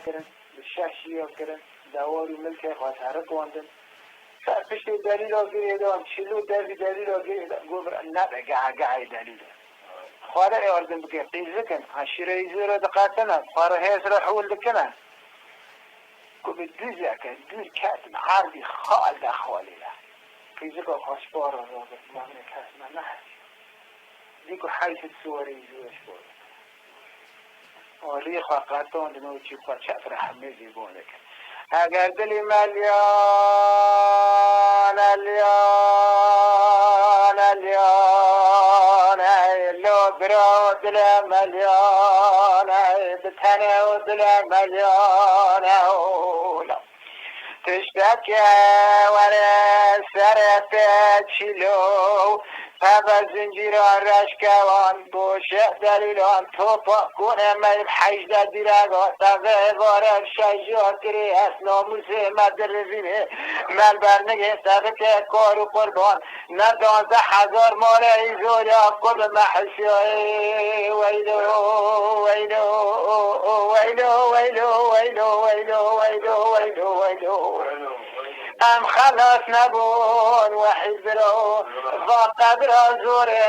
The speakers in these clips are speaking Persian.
کردن ششیا کردن دواری ملک خاطره کواندن سرپشت دلیل آگیری دام چلو دلیل آگیری دام گفت نه بگه دلیل خواهد اردن بگه قیزه کن عشیره ایزه را دقاتنا خواهد هیز را حول دکنه گفت دوزه کن دوز کتن عردی خال دخوالی له قیزه که خوشبار را گفت مهنه کسنا نه دیگه حیث سواره ایزوش بود آلی خواه قطان دنو چی خواه چطر همه زیبانه کن اگر دلی ملیان لو برا دل ملیان بتنه و دل ملیان تشتک وره سرت چیلو پا زنجیران رشکوان بوشه دلیلان توپا کنه من حجده دیرگان تفه وارم شجاع کری از ناموزه مدرزینه من برنگه سبت کار و قربان نه 12,000 مال ایزولا کب محشای ویلو ویلو ویلو ویلو ویلو ویلو ویلو ویلو ویلو ام خلاص نبون وحید برو فقط را زوره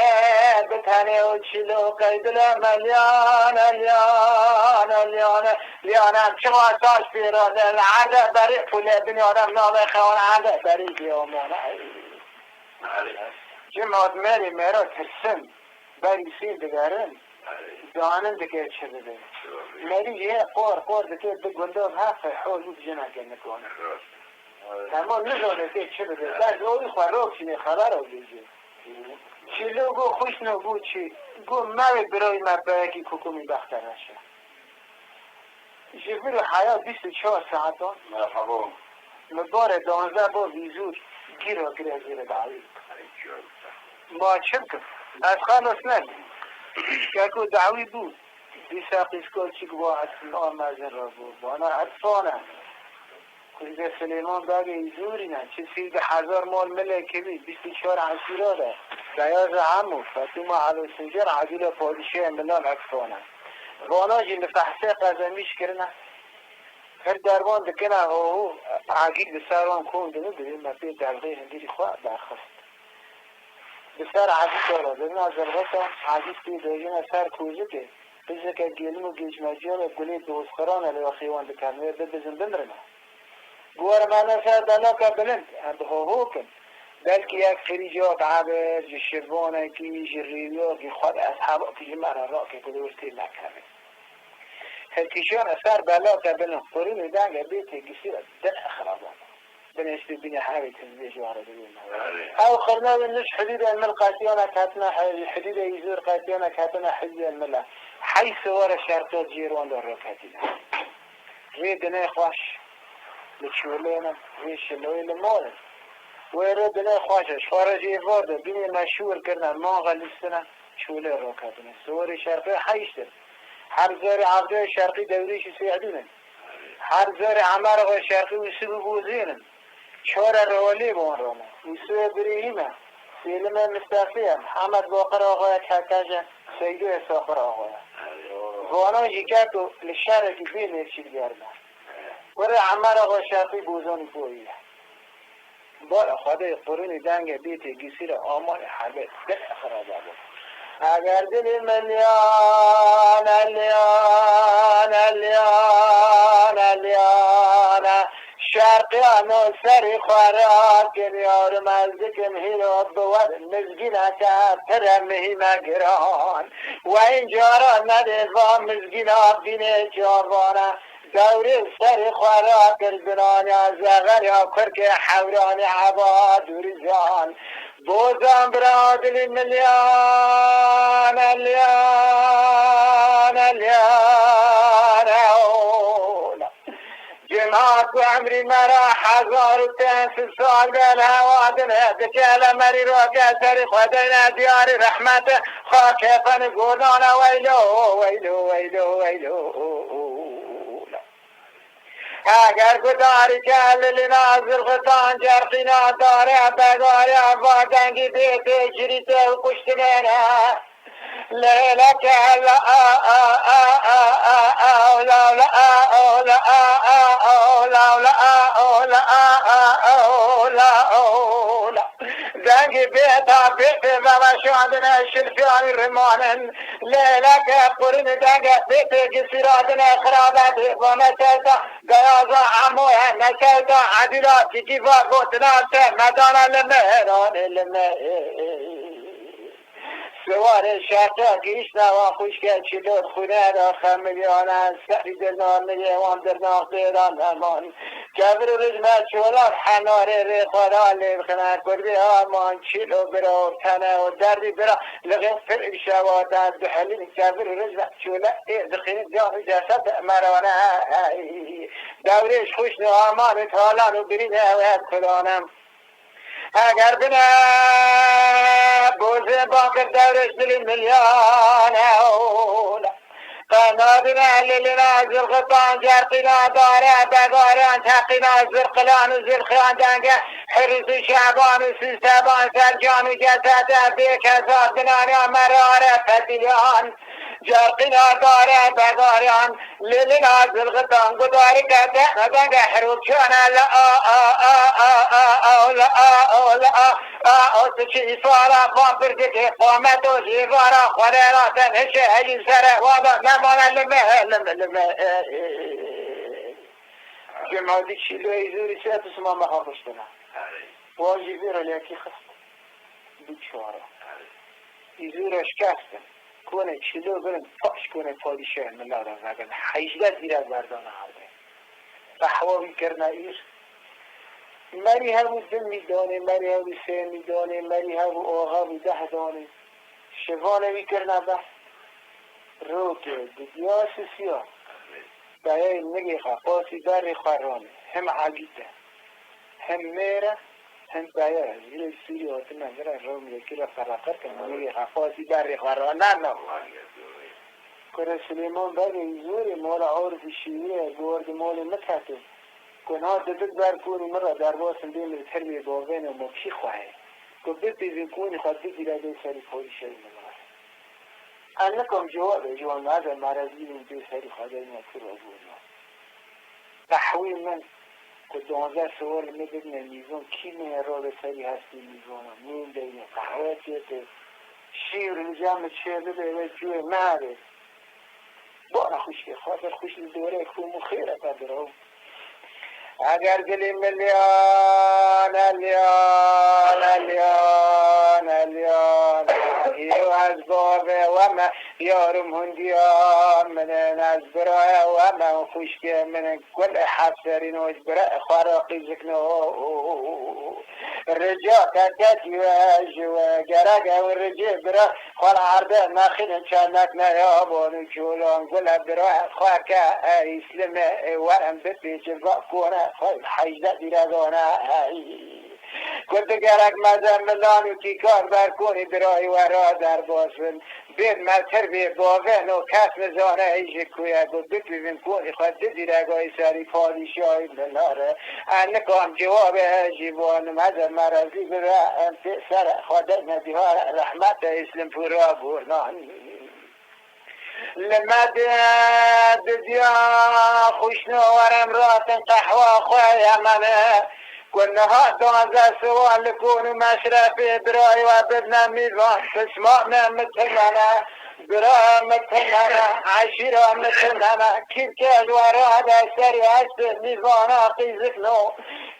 بتنه و چلو قیدل ملیان لیانم چما تاش بیراده العده بری پوله بنیادم نام خوان عده بری بیامونه جمعات مری مرا ترسن بری سین بگرن دانم دکه چه بده مری یه قور دکه بگندم حق حول بود جنه نکنه تمام نزانه که چه بده بعد اوی خواروک چینه خبر رو بیجه چیلو گو خوش نگو چی گو موی برای مبه که کوکومی بختر نشه جبیر حیا 24 ساعتان مبار 12 با ویزور گیر زیر دعوی ما چه بکن از خلاص نبید که اکو دعوی بود دیسا قیسکال چی گواه اصلا آمازن را بود بانا اطفانه خود سلیمان باقی ایزوری نه چه 13,000 مال ملکه بید 24 عشیره ده بیاز عمو فتوما علو سنجر عدیل پادشه ملال اکفانه وانا جی نفحصه قزمیش کرنه هر دربان دکنه او عقیل بسران کن دنو ببین مپی درغه هندیری خواه برخست بسر عقیل داره ببین از الغتا عقیل توی دوگین سر کوزه که بزه که گیلم و گیجمجیه و گلی دوستخران علیه خیوان دکنه بزن بمرنه گوار مانا شاید دانا که بلند هو کن بلکه یک خریجات عبر جشبانه کی جریویا کی خود اصحابا کی مرا را که کدوستی نکنه هتیشان اثر بلا که بلند قرون دنگ بیتی کسی را دن اخرابان بنشتی بینی حاوی تنزیه جواره ببینه او خرنا بنش حدود المل قاتیانا کتنا حدود ایزور قاتیانا کتنا حدود المل حیث وار شرطات جیروان دار را کتینا ریدنه خوش لشولينا ويش اللي مولد ويردنا خواشش خارجي فاضل بني مشهور كرنا ما غلسنا شولي روكاتنا سوري شرقي حيشتر حرزاري عبده شرقي دوريش سيعدونا حرزاري عمارغ شرقي ويسبو بوزينا شورا روالي بون روما ويسوى بريهما سيلما مستقيا محمد باقر آغايا كاكاجا سيدو اساقر آغايا وانا جيكاتو للشارك بين يرشي بيارنا وره عمر آقا شرقی بوزانی پویه بالا خواهده قرون دنگ بیت گیسیر آمان حبت دل اخرابه بود اگر دل ملیان شرقیانو سری خوراک یار مزدکم هیرو بود مزگینه که پرمهی مگران و اینجا را نده و مزگینه بینه جوانه دوري سري خوراك البنان يا زغر يا كرك حوران عباد ورزان بوزان براد المليان جمعات وعمري مرا 1000 سال بالهوادن هدك على مري روكا سري خدينا دياري رحمته خاكفن قولنا ويلو اگر گداری کل نازل خطان جرقینا داره بگاره وادنگی بیته شریته و کشتنه ليلك لا زنگ بیتا بیت وشاندن شلفیان رمانن ليلك قرن دنگ بیت جسرادن خرابت ونسلتا گیازا عموه نسلتا عدیلا تجیبا گوتنات مدانا لمهران لمهران سوار شرطا گیشنا و خوشگل چلو خونه را خمیلیانن سری دلنان نیوان در ناخ دیران همان جبر رجمه چولان حنار ریخارا لیبخنن کربی آمان چلو برا تنه و دردی برا لغن فرق شوادن دحلین جبر رجمه چولان دخین جان جسد مرانه دورش خوشن آمان تالان و برینه و کلانم اگر بنا بوزه باقر دورش دل مليان اولا قنادنا للنا زرقطان جرقنا داره بگاران تقنا زرقلان و زرقلان دنگه حرس شعبان و سلسبان سرجان و جسد بیکسار دنانا مراره فتیان جرقنا داره بگاران للنا زرقطان گداری کده ندنگه حروب چانه سچی فارا خابر که قامت و جیوارا خورراتن هشه هجی سره وابا نمانا لمه جمعادی چیلو ایزوری سیت اسما محافظ کنم واجبی را لیکی خست بیچاره ایزورش کستن کنه چیلو برن پاش کنه پادیشه ملا را زگن حیجده زیر از بردانه حاله بحواوی کرنه ایر مری هم دل میدانه مری هم سه میدانه مری هم آقا و 10 دانه شوانه میکرنه بس روکه دیاس سیاه بایای نگی خواسی بری خورانه هم عگیده هم میره هم بایای زیر سوری آتی منگره روم یکی را فرقت کنه نگی خواسی بری خورانه نه کنه سلیمان بگه زوری مولا عرف شیوره گورد مولا مکته کنها ددد برکونی مرا در باسم بیم تربیه باوین و مکی خواهی که بپیزین کنی خواهد بگیره به سری پایی شایی ممار انکم جوابه جوان ماذا مرزی این به سری خواهد این اکر و بودنا تحویل من که 12 سوال میدونم میزون کی میرا به سری هستی میزونم نیم دینه قهوه چیته شیر جمع چه بده و جوه مهره بارا خوشی خاطر خوشی دوره کومو خیره بدرو اگر دلی ملیان الیان الیان الیان ایو از بابه و من یارم هندیان من از برای و من خوشگه من کل حفظرین و برای خراقی زکنو رجا کتی و جوا گرگ و رجی برای خال عرده نخیل چندک نیابان جولان گل برای خواهکه اسلام ورم بپیچ با کنه حیزه دیرگانه کد گرک مزم ملانو کی کار برکنی برای ورا در باسن بین ملتر بی باون و کس مزانه ایش کویا گد بپیوین کنی خود دیرگای سری پادشاهی ملاره انکام جواب جیوان مزم مرزی برای سر خود ندیها رحمت اسلام پورا برنان لمدد دیا خوشنوارم راتن قحوه خواه منه کنها 12 سوال کون مشرفی برای و بدنا میزان تسمعنا متننا برای متننا عشیره متننا کیرکل وراد سری هست میزانا قیزکنو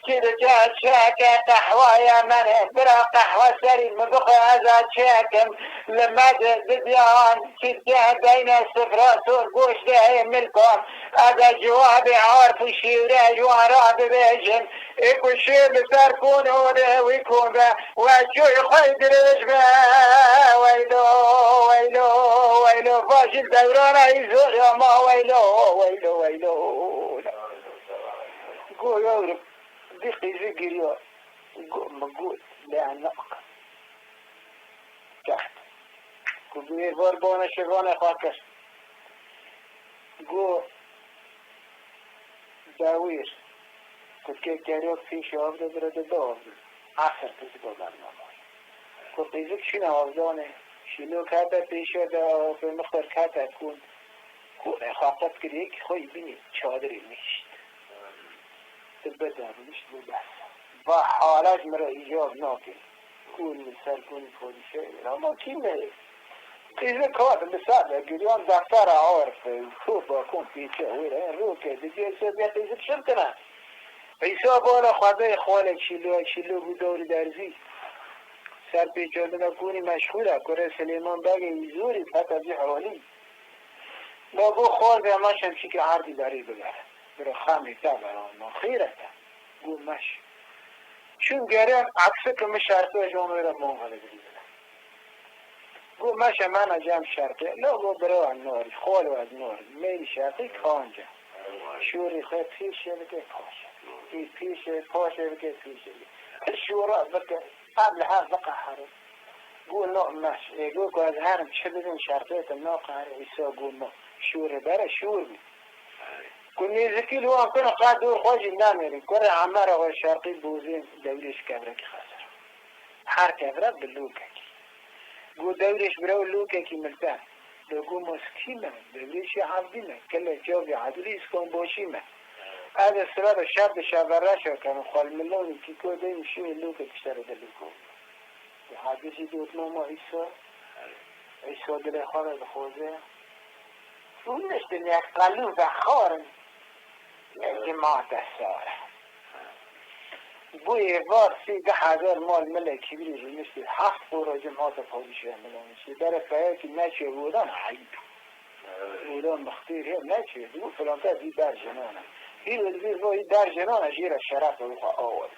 کیرکل شاکه قحوه منه برای قحوه سری مبقى ازاد شاکم لمدد دیان کیرکل بین سفرات و گوش ده ملکان از جواب عارف و شیره جوارا ببیجن اكو شيء بتركون هنا ويكون وشو يخيد الاشبه ويلو ويلو ويلو فاشل دورانا يزور يا ما ويلو ويلو ويلو قول يا رب دقي زقر يا مقول لا نقص تحت كبير بربونا شغانا خاكس قول داوير که کریات فیش آفده برده دو آفده عصر کسی با برنامه که قیزک چین آفدانه شلو کاتا پیشه دا به مختار کاتا کن خواهد که یک خوی بینی چادری میشت بدم میشت و بس و حالت مرا ایجاب ناکن کون سر کون پولیشه اما کی میره ایزه کار مثال گریان دفتر عارف خوب با کن پیچه ویره رو که دیگه سبیت ایزه شد کنن ایسا بالا خواهده خوال چیلو بود دوری درزی سر پیچانده نکونی مشغوله کره سلیمان بگه ایزوری پت ازی حوالی ما گو خوال به همه شمشی که عردی داری بگره برو خمی تا بران ما خیره تا گو مش چون گره عکسه که شرطه جامعه را منغله بریده گو مش من جمع شرطه لا گو برو از ناری خوال و از ناری میلی شرطه کانجا شوری خیلی پیشه بگه پاشه پیشه پاشه بگه پیشه شورا بگه قبل هر بقى حرم قول لا ماشي يقول قاعد هرم شبه شرطية الناقة عيسى قول لا شور برا شور قول نيزكي لو أكون قاعد دور خواجي نامري كوري عمارة والشرقي بوزين دوريش كبرك خسر حار كبرك باللوكك قول دوريش براو اللوكك مرتاح لو قول مسكينة دوريش عبدينة كلا جوابي عدولي اسكون بوشيمة هذا السبب الشاب شابراشا كانوا خال ملوني كيكو دايم شو اللوكك اشتروا دلوكو حدیثی دوت نما عیسی دل خاره بخوزه اون نشتن یک قلو و خارن جماعت ساره بوی وار 13,000 مال ملکی بیرو نشتی 7 برو جماعت پادیشه ملانشتی در فایه که نچه بودن عیب بودن مختیر هم نچه دو فلانتا دی در جنانه این در جنانه جیر شرف و آورد